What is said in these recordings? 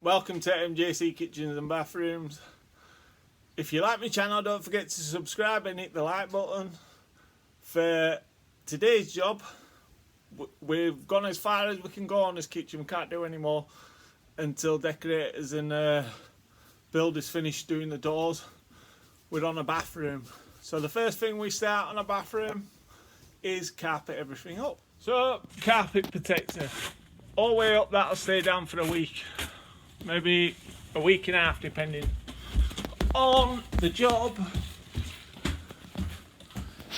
Welcome to MJC Kitchens and Bathrooms. If you like my channel, don't forget to subscribe and hit the like button. For today's job, we've gone as far as we can go on this kitchen. We can't do any more until decorators and builders finish doing the doors. We're on a bathroom. So the first thing we start on a bathroom is carpet everything up. So carpet protector, all the way up, that'll stay down for a week. Maybe a week and a half depending on the job.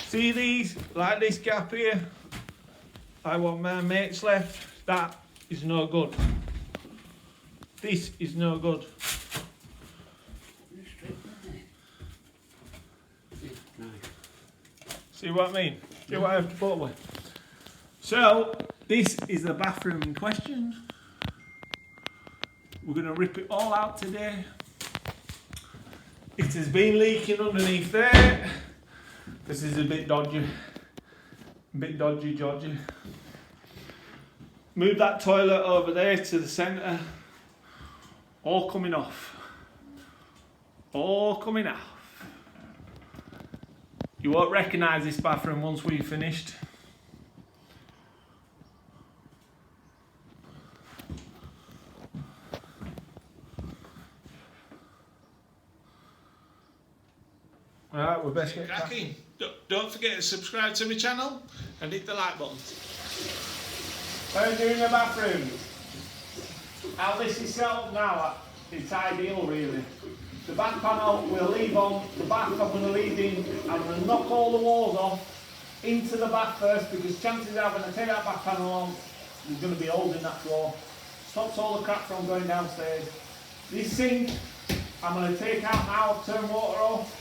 See these, like this gap here, I want my mates left, that is no good. This is no good. See what I mean? See what I have to put away? So this is the bathroom in question. We're going to rip it all out today. It has been leaking underneath there. This is a bit dodgy. Dodgy. Move that toilet over there to the centre. All coming off. All coming off. You won't recognise this bathroom once we've finished. Alright, we're best get cracking. Don't forget to subscribe to my channel and hit the like button. How are you doing the bathroom? How this is set up now, it's ideal really. The back panel we'll leave on, the bath I'm going to leave in. I'm going to knock all the walls off into the bath first, because chances are when I take that back panel on, there's going to be holes in that floor. Stops all the crap from going downstairs. This sink I'm going to take out now, turn water off.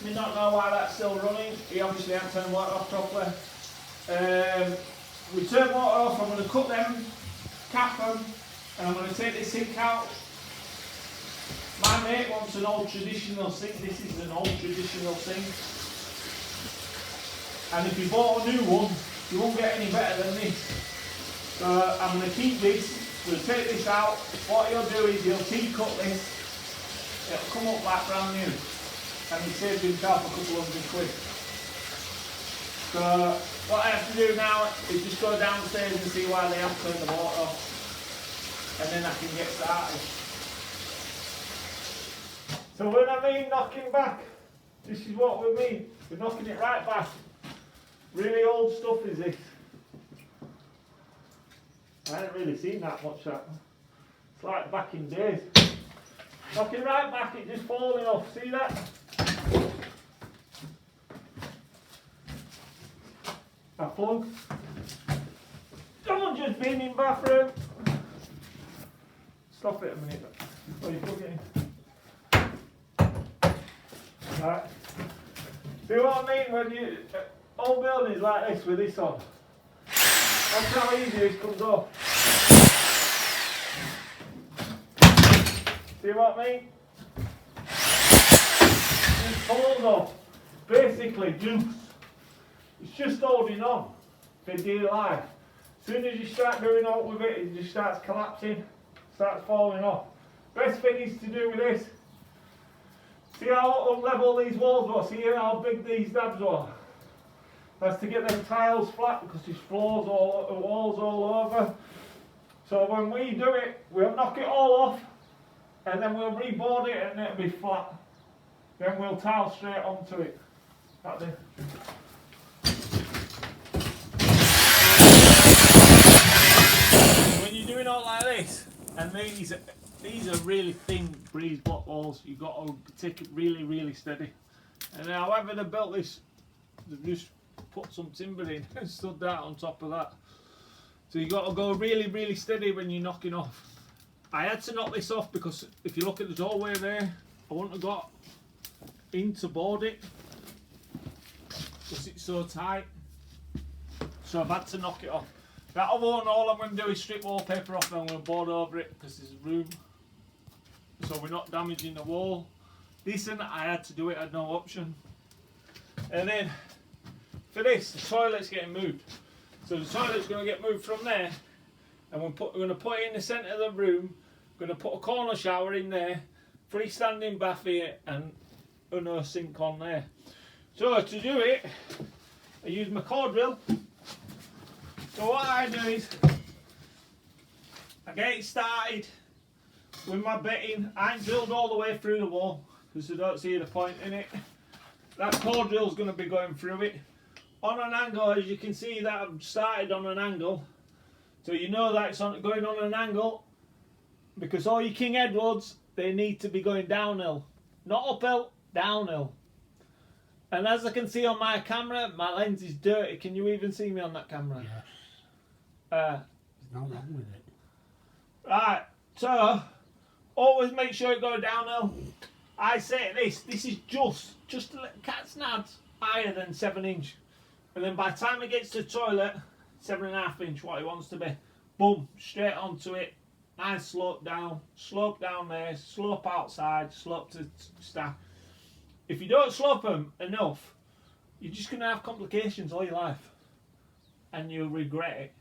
You not know why that's still running. He obviously hasn't turned water off properly. We turn water off. I'm going to cut them, cap them, and I'm going to take this sink out. My mate wants an old traditional sink. This is an old traditional sink. And if you bought a new one, you won't get any better than this. So I'm going to keep this. We'll take this out. What he'll do is he'll T-cut this. It'll come up like brand new. And he saved himself a couple £100. So what I have to do now is just go downstairs and see why they have turned the water off, and then I can get started. So when I mean knocking back, this is what we mean. We're knocking it right back. Really old stuff is this. I haven't really seen that much that. It's like back in days. Knocking right back, it just falling off. See that? That plug. Don't just be in bathroom. Stop it a minute. Oh, you plug it in. Right. See what I mean when you old buildings like this with this on? That's how easy this comes off. See what I mean? It falls off. Basically juice. It's just holding on for dear life. As soon as you start doing out with it, it just starts collapsing, starts falling off. Best thing is to do with this. See how unlevel these walls were? See how big these dabs were? That's to get them tiles flat, because there's walls all over. So when we do it, we'll knock it all off, and then we'll reboard it and it'll be flat. Then we'll tile straight onto it. Like this. When you're doing all like this, and these are really thin breeze block walls, you've got to take it really steady. And however they built this, they've just put some timber in and stood that on top of that. So you've got to go really steady when you're knocking off. I had to knock this off because if you look at the doorway there, I wouldn't have got in to board it because it's so tight. So I've had to knock it off. That other one, all I'm going to do is strip wallpaper off and I'm going to board over it because there's room. So we're not damaging the wall. This one, I had to do it, I had no option. And then for this, the toilet's getting moved. So the toilet's going to get moved from there, and we're going to put it in the centre of the room. We're going to put a corner shower in there, freestanding bath here, and a sink on there. So to do it, I use my core drill. So what I do is, I get it started with my bitting. I ain't drilled all the way through the wall because I don't see the point in it. That core drill's going to be going through it on an angle. As you can see, that I've started on an angle, so you know that it's going on an angle, because all your King Edwards, they need to be going downhill, not uphill, downhill. And as I can see on my camera, my lens is dirty. Can you even see me on that camera? Yes. There's no wrong with it. Right, so always make sure it goes downhill. I say this is just a little cat's nads higher than 7 inch. And then by the time it gets to the toilet, 7.5 inch, what it wants to be. Boom, straight onto it. Nice slope down there, slope outside, slope to staff. If you don't slope them enough, you're just going to have complications all your life. And you'll regret it.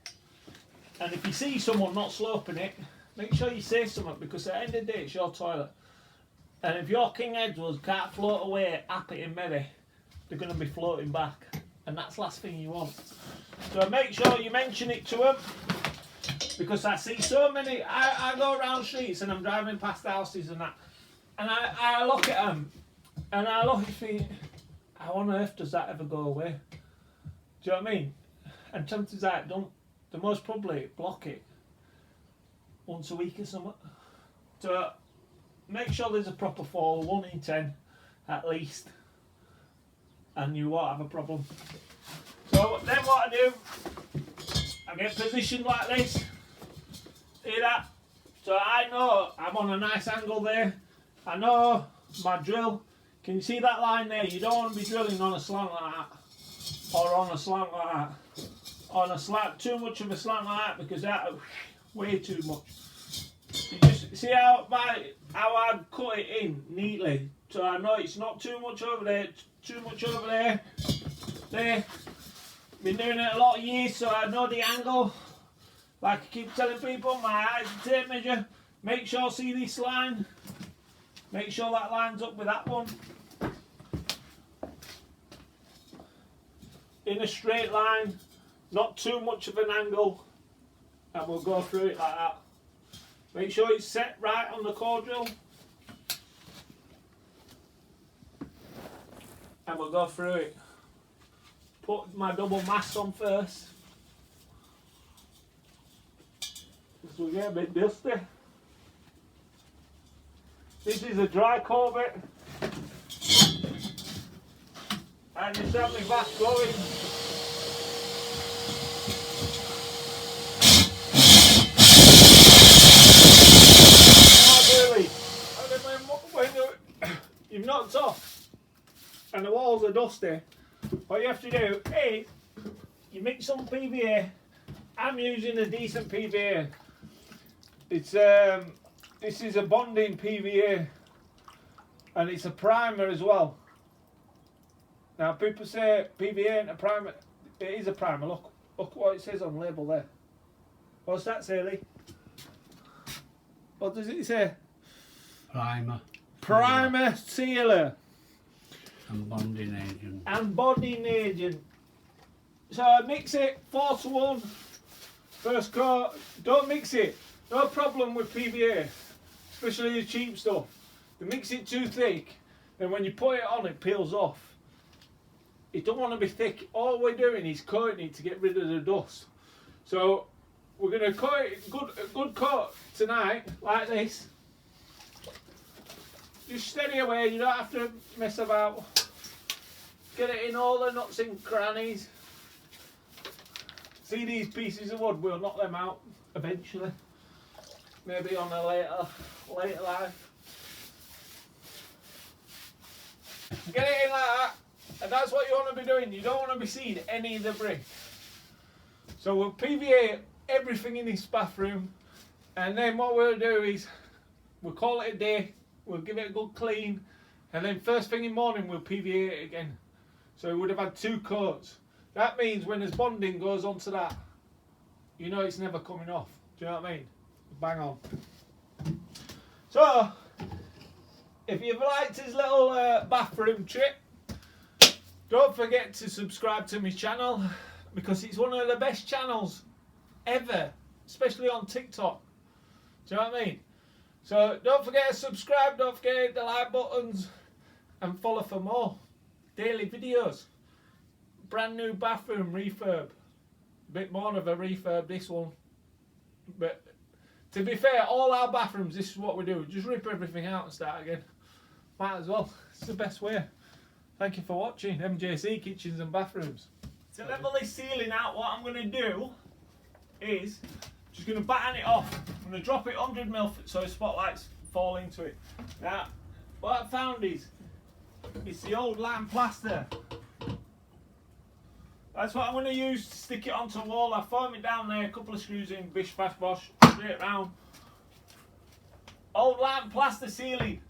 And if you see someone not sloping it, make sure you say something, because at the end of the day, it's your toilet. And if your King Edwards can't float away happy and merry, they're going to be floating back. And that's the last thing you want. So make sure you mention it to them, because I see so many. I go around streets and I'm driving past houses and that, and I look at them and I look and think, how on earth does that ever go away? Do you know what I mean? And chances are it don't. They most probably block it once a week or something. So make sure there's a proper fall, 1 in 10 at least, and you won't have a problem. So then what I do, I get positioned like this. See that? So I know I'm on a nice angle there. I know my drill. Can you see that line there? You don't want to be drilling on a slant like that, or on a slant like that. On a slant, too much of a slant like that, because that way too much. You just see how I cut it in neatly, so I know it's not too much over there, too much over there. There, been doing it a lot of years, so I know the angle. Like I keep telling people, my eyes are tape measure. Make sure, see this line. Make sure that lines up with that one. In a straight line. Not too much of an angle, and we'll go through it like that. Make sure it's set right on the core drill, and we'll go through it. Put my double mast on first, because we get a bit dusty. This is a dry core bit, and just have my vast going. When you've knocked off and the walls are dusty, what you have to do is you mix some PVA. I'm using a decent PVA. It's this is a bonding PVA, and it's a primer as well. Now people say PVA ain't a primer. It is a primer. Look what it says on the label there. What's that say, Lee? What does it say? Primer. Primer sealer. And bonding agent. And bonding agent. So I mix it 4:1. First coat. Don't mix it. No problem with PVA, especially the cheap stuff. You mix it too thick, and when you put it on, it peels off. You don't want to be thick. All we're doing is coating it to get rid of the dust. So we're going to coat it a good coat tonight, like this. Just steady away, you don't have to mess about. Get it in all the nooks and crannies. See these pieces of wood, we'll knock them out eventually. Maybe on a later life. Get it in like that, and that's what you want to be doing. You don't want to be seeing any of the brick. So we'll PVA everything in this bathroom, and then what we'll do is we'll call it a day. We'll give it a good clean, and then first thing in the morning we'll PVA it again. So we would have had 2 coats. That means when this bonding goes onto that, you know it's never coming off. Do you know what I mean? Bang on. So, if you've liked his little bathroom trick, don't forget to subscribe to my channel, because it's one of the best channels ever, especially on TikTok. Do you know what I mean? So don't forget to subscribe, don't forget to hit the like buttons, and follow for more daily videos. Brand new bathroom refurb. A bit more of a refurb, this one. But to be fair, all our bathrooms, this is what we do. Just rip everything out and start again. Might as well. It's the best way. Thank you for watching MJC Kitchens and Bathrooms. To level this ceiling out, what I'm going to do is just going to batten it off. I'm going to drop it 100mm so the spotlights fall into it. Now, what I found is it's the old lime plaster. That's what I'm going to use to stick it onto the wall. I foam it down there, a couple of screws in, bish bash bosh, straight round. Old lime plaster ceiling.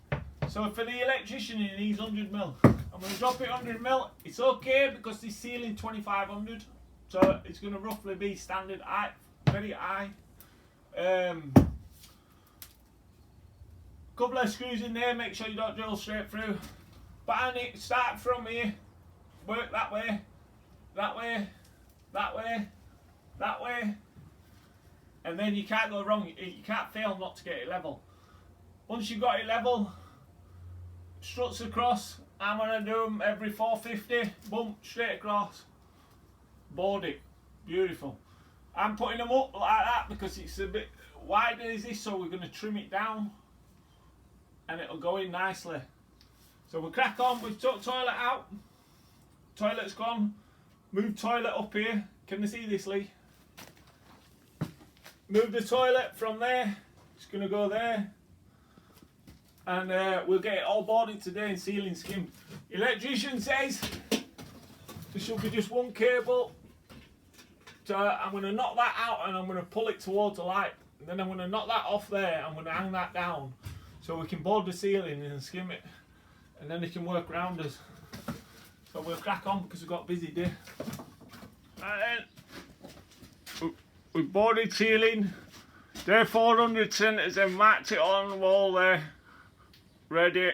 So for the electrician, he needs 100mm. I'm going to drop it 100mm. It's okay because this ceiling 2500, so it's going to roughly be standard height, very high. Couple of screws in there. Make sure you don't drill straight through. Batten it. Start from here. Work that way. That way, that way, that way, and then you can't go wrong. You can't fail not to get it level. Once you've got it level, struts across. I'm gonna do them every 450. Boom, straight across. Board it. Beautiful. I'm putting them up like that because it's a bit wider as this, so we're gonna trim it down, and it'll go in nicely. So we'll crack on. We've took toilet out. Toilet's gone. Move toilet up here. Can you see this, Lee? Move the toilet from there. It's going to go there. And we'll get it all boarded today and ceiling skimmed. Electrician says there should be just one cable. So I'm going to knock that out and I'm going to pull it towards the light. And then I'm going to knock that off there. I'm going to hang that down so we can board the ceiling and skim it. And then it can work around us. So we'll crack on because we've got a busy day. Right then, we've boarded ceiling. They're 400 centres and marked it on the wall there. Ready.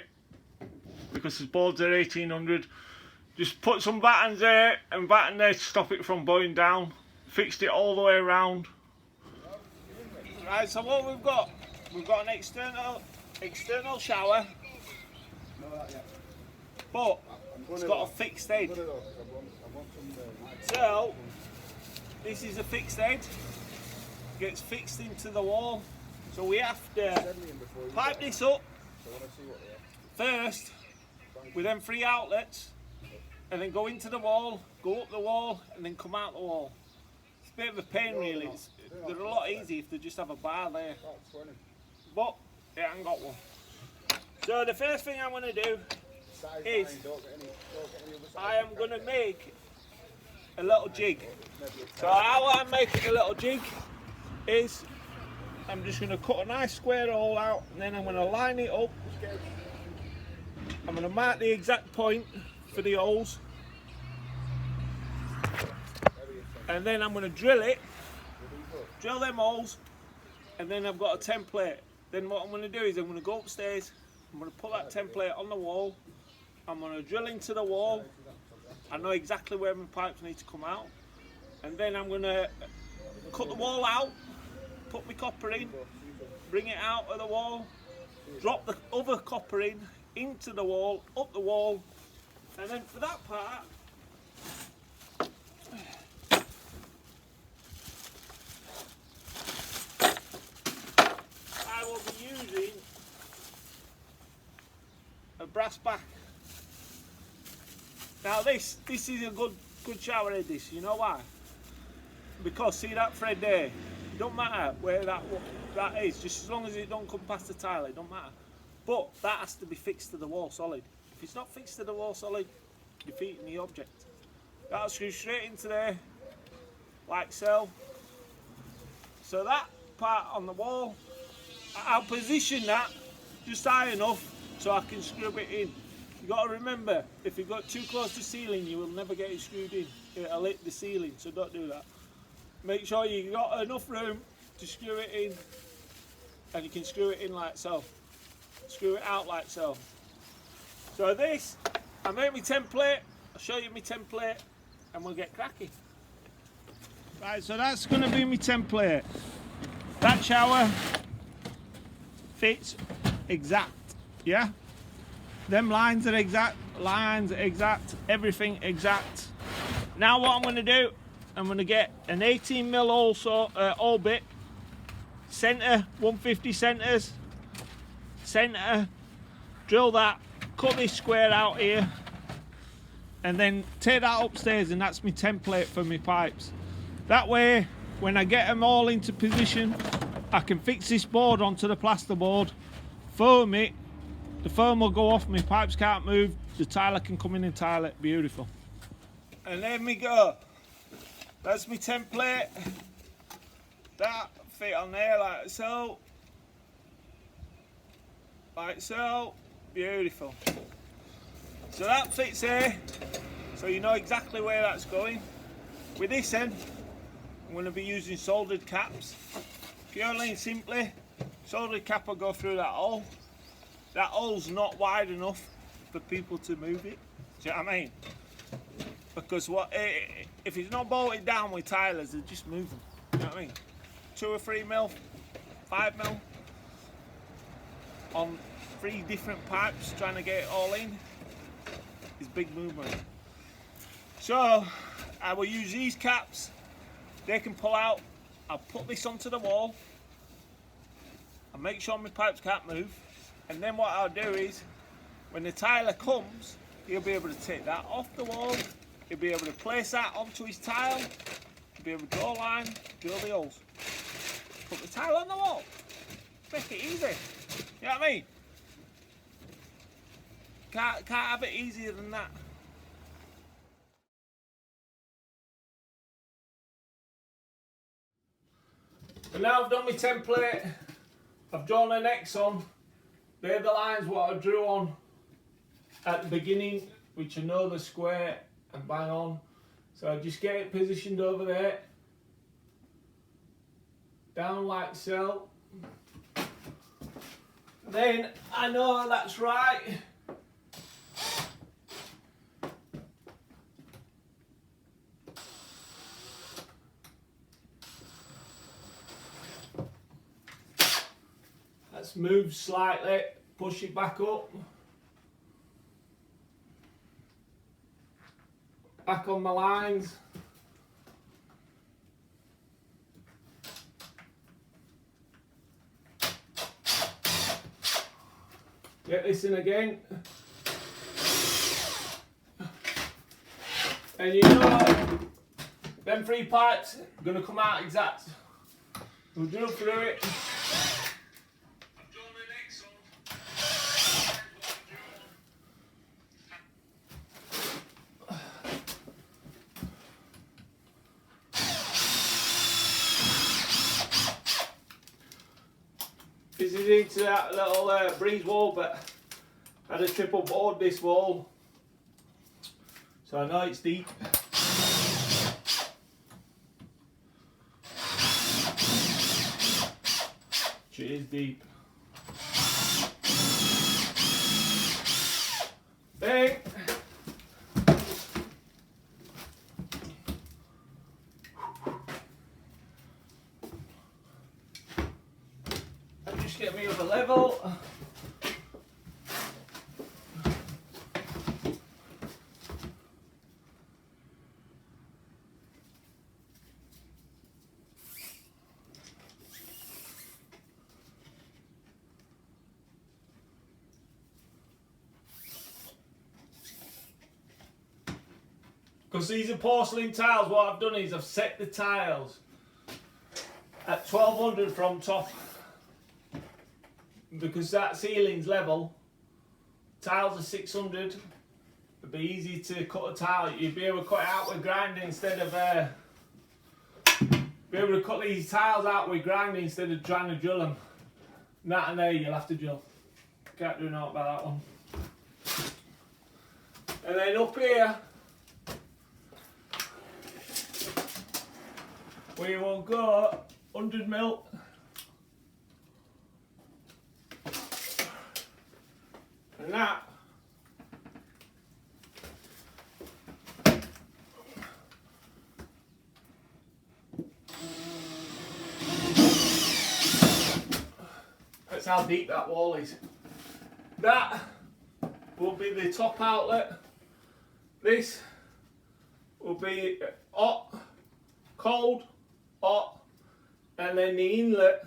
Because the boards are 1800. Just put some battens there and batten there to stop it from blowing down. Fixed it all the way around. Right, so what we've got an external shower. But it's got a fixed head. So this is a fixed head. Gets fixed into the wall. So we have to pipe this up first with them 3 outlets, and then go into the wall, go up the wall, and then come out the wall. It's a bit of a pain really. They're a lot easier if they just have a bar there. But they haven't got one. So the first thing I'm going to do is I am going to make a little jig. So how I'm making a little jig is I'm just going to cut a nice square hole out, and then I'm going to line it up. I'm going to mark the exact point for the holes, and then I'm going to drill them holes, and then I've got a template. Then what I'm going to do is I'm going to go upstairs, I'm going to put that template on the wall, I'm going to drill into the wall. I know exactly where my pipes need to come out, and then I'm going to cut the wall out, put my copper in, bring it out of the wall, drop the other copper in, into the wall, up the wall, and then for that part I will be using a brass back. Now this is a good shower head, this, you know why? Because see that thread there, it don't matter where that is, just as long as it don't come past the tile, it don't matter. But that has to be fixed to the wall solid. If it's not fixed to the wall solid, you're defeating the object. That'll screw straight into there, like so. So that part on the wall, I'll position that just high enough so I can screw it in. You got to remember, if you got too close to the ceiling, you will never get it screwed in. It'll hit the ceiling, so don't do that. make sure you got enough room to screw it in, and you can screw it in like so. Screw it out like so. So this, I make my template, I'll show you my template, and we'll get cracking. Right, so that's going to be my template. That shower fits exact, yeah? Them lines are exact, everything exact. Now what I'm going to do, I'm going to get an 18mm also all bit, centre, 150 centres, centre, drill that, cut this square out here, and then take that upstairs, and that's my template for my pipes. That way, when I get them all into position, I can fix this board onto the plasterboard, foam it, the foam will go off, my pipes can't move, the tiler can come in and tile it, beautiful. And there we go. That's my template. That fit on there like so. Like so. Beautiful. So that fits there. So you know exactly where that's going. With this end, I'm going to be using soldered caps. Purely and simply, soldered cap will go through that hole. That hole's not wide enough for people to move it. Do you know what I mean? Because if it's not bolted down with tilers, they just move them. You know what I mean? 2 or 3mm, 5mm on 3 different pipes, trying to get it all in is big movement. So I will use these caps. They can pull out. I'll put this onto the wall. I'll make sure my pipes can't move. And then what I'll do is, when the tiler comes, he'll be able to take that off the wall. He'll be able to place that onto his tile. He'll be able to draw a line, drill the holes. Put the tile on the wall. Make it easy. You know what I mean? Can't have it easier than that. And now I've done my template. I've drawn an X on. They're the lines what I drew on at the beginning, which I know the square and bang on. So I just get it positioned over there, down like so. Then I know that's right. Let's move slightly, push it back up. Back on my lines. Get this in again. And you know, them 3 pipes are going to come out exact. We'll drill through it. This is into that little breeze wall, but I had a triple board this wall, so I know it's deep. It is deep. Bang! Just get me up a level. Because these are porcelain tiles, what I've done is I've set the tiles at 1200 from top. Because that ceiling's level, tiles are 600. It'd be easy to cut a tile. You'd be able to cut it out with grinding instead of be able to cut these tiles out with grinding instead of trying to drill them. And that and there you'll have to drill. Can't do naught about that one. And then up here, we will go 100 mil. And that that's how deep that wall is. That will be the top outlet. This will be hot, cold, hot, and then the inlet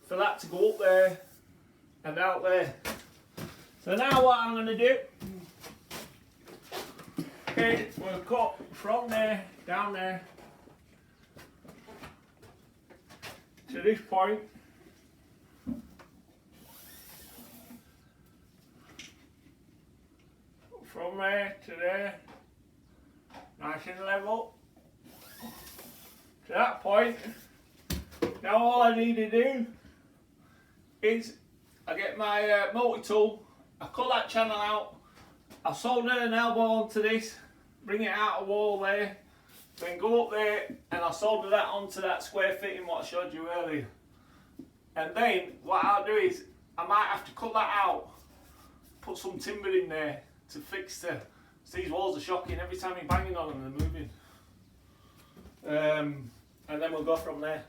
for that to go up there and out there. So now what I'm going to do is we'll cut from there down there to this point. From there to there, nice and level. To that point, now all I need to do is I get my multi-tool, I cut that channel out, I solder an elbow onto this, bring it out of the wall there, then go up there and I solder that onto that square fitting what I showed you earlier. And then what I'll do is I might have to cut that out, put some timber in there to fix the, these walls are shocking, every time you're banging on them they're moving. And then we'll go from there.